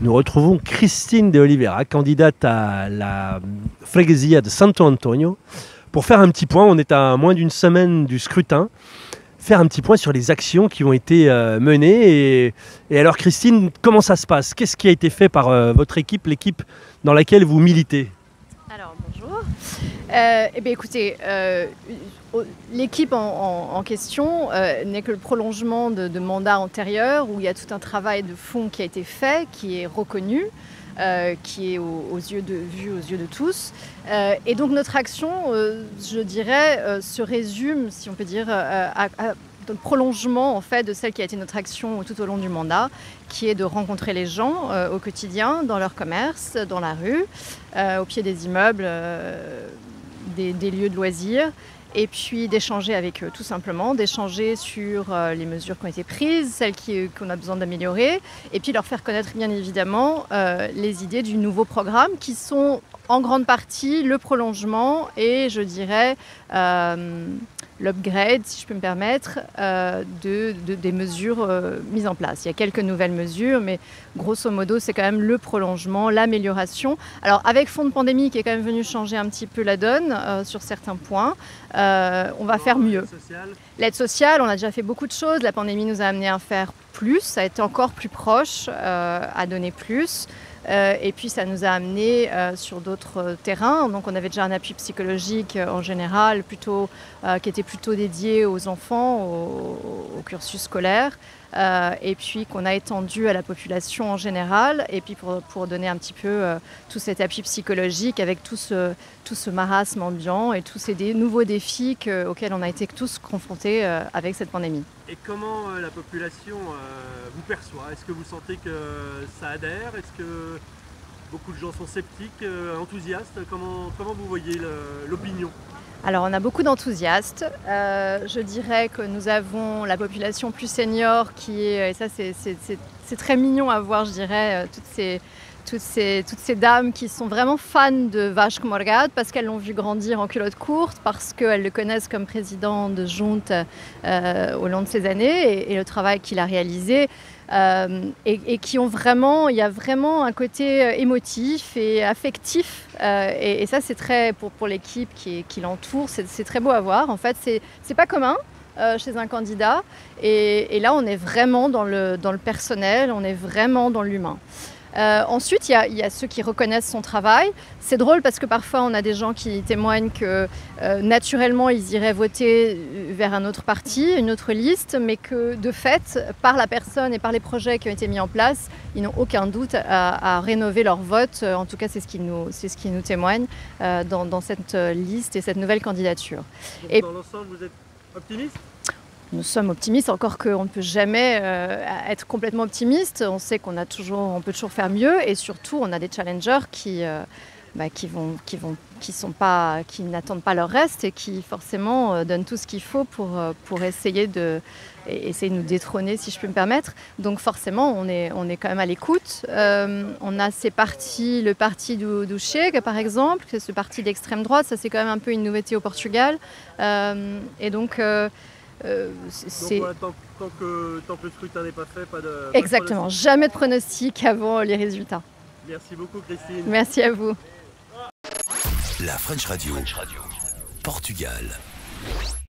Nous retrouvons Christine de Oliveira, candidate à la Freguesia de Santo Antonio, pour faire un petit point. On est à moins d'une semaine du scrutin. Faire un petit point sur les actions qui ont été menées. Et alors Christine, comment ça se passe? Qu'est-ce qui a été fait par votre équipe, l'équipe dans laquelle vous militez? Alors bonjour. Écoutez, l'équipe en question n'est que le prolongement de mandats antérieurs où il y a tout un travail de fond qui a été fait, qui est reconnu, qui est vu aux yeux de tous. Et donc notre action, je dirais, se résume, si on peut dire, dans le prolongement en fait, de celle qui a été notre action tout au long du mandat, qui est de rencontrer les gens au quotidien, dans leur commerce, dans la rue, au pied des immeubles, des lieux de loisirs, et puis d'échanger avec eux tout simplement, d'échanger sur les mesures qui ont été prises, celles qu'on a besoin d'améliorer, et puis leur faire connaître bien évidemment les idées du nouveau programme qui sont en grande partie le prolongement et je dirais l'upgrade, si je peux me permettre, des mesures mises en place. Il y a quelques nouvelles mesures, mais grosso modo, c'est quand même le prolongement, l'amélioration. Alors, avec fond de pandémie qui est quand même venu changer un petit peu la donne sur certains points, on va faire mieux. L'aide sociale, on a déjà fait beaucoup de choses. La pandémie nous a amené à faire plus, à être encore plus proche, à donner plus. Et puis ça nous a amené sur d'autres terrains. Donc on avait déjà un appui psychologique en général qui était plutôt dédié aux enfants, au cursus scolaire. Et puis qu'on a étendu à la population en général. Et puis pour donner un petit peu tout cet appui psychologique avec tout ce marasme ambiant et tous ces nouveaux défis auxquels on a été tous confrontés avec cette pandémie. Et comment la population vous perçoit? Est-ce que vous sentez que ça adhère? Est-ce que beaucoup de gens sont sceptiques, enthousiastes? Comment vous voyez l'opinion? Alors on a beaucoup d'enthousiastes. Je dirais que nous avons la population plus senior qui est, et ça c'est très mignon à voir, je dirais, toutes ces dames qui sont vraiment fans de Vasco Morgado parce qu'elles l'ont vu grandir en culotte courte, parce qu'elles le connaissent comme président de Junta au long de ces années et le travail qu'il a réalisé. Et qui ont vraiment, il y a vraiment un côté émotif et affectif et ça c'est très, pour l'équipe qui l'entoure, c'est très beau à voir. En fait c'est pas commun chez un candidat et là on est vraiment dans le personnel, on est vraiment dans l'humain. Ensuite, il y a ceux qui reconnaissent son travail. C'est drôle parce que parfois, on a des gens qui témoignent que naturellement, ils iraient voter vers un autre parti, une autre liste, mais que de fait, par la personne et par les projets qui ont été mis en place, ils n'ont aucun doute à rénover leur vote. En tout cas, c'est ce qui nous témoigne dans cette liste et cette nouvelle candidature. Donc, dans l'ensemble, vous êtes optimiste ? Nous sommes optimistes, encore qu'on ne peut jamais être complètement optimiste. On sait on peut toujours faire mieux et surtout on a des challengers qui n'attendent pas leur reste et qui forcément donnent tout ce qu'il faut pour essayer de nous détrôner, si je peux me permettre. Donc forcément on est quand même à l'écoute. On a le parti du Chega par exemple, c'est ce parti d'extrême droite, ça c'est quand même un peu une nouveauté au Portugal. Et donc donc voilà, tant que le scrutin n'est pas fait, pas de... Exactement, jamais de pronostic avant les résultats. Merci beaucoup Christine. Merci à vous. La French Radio, Portugal.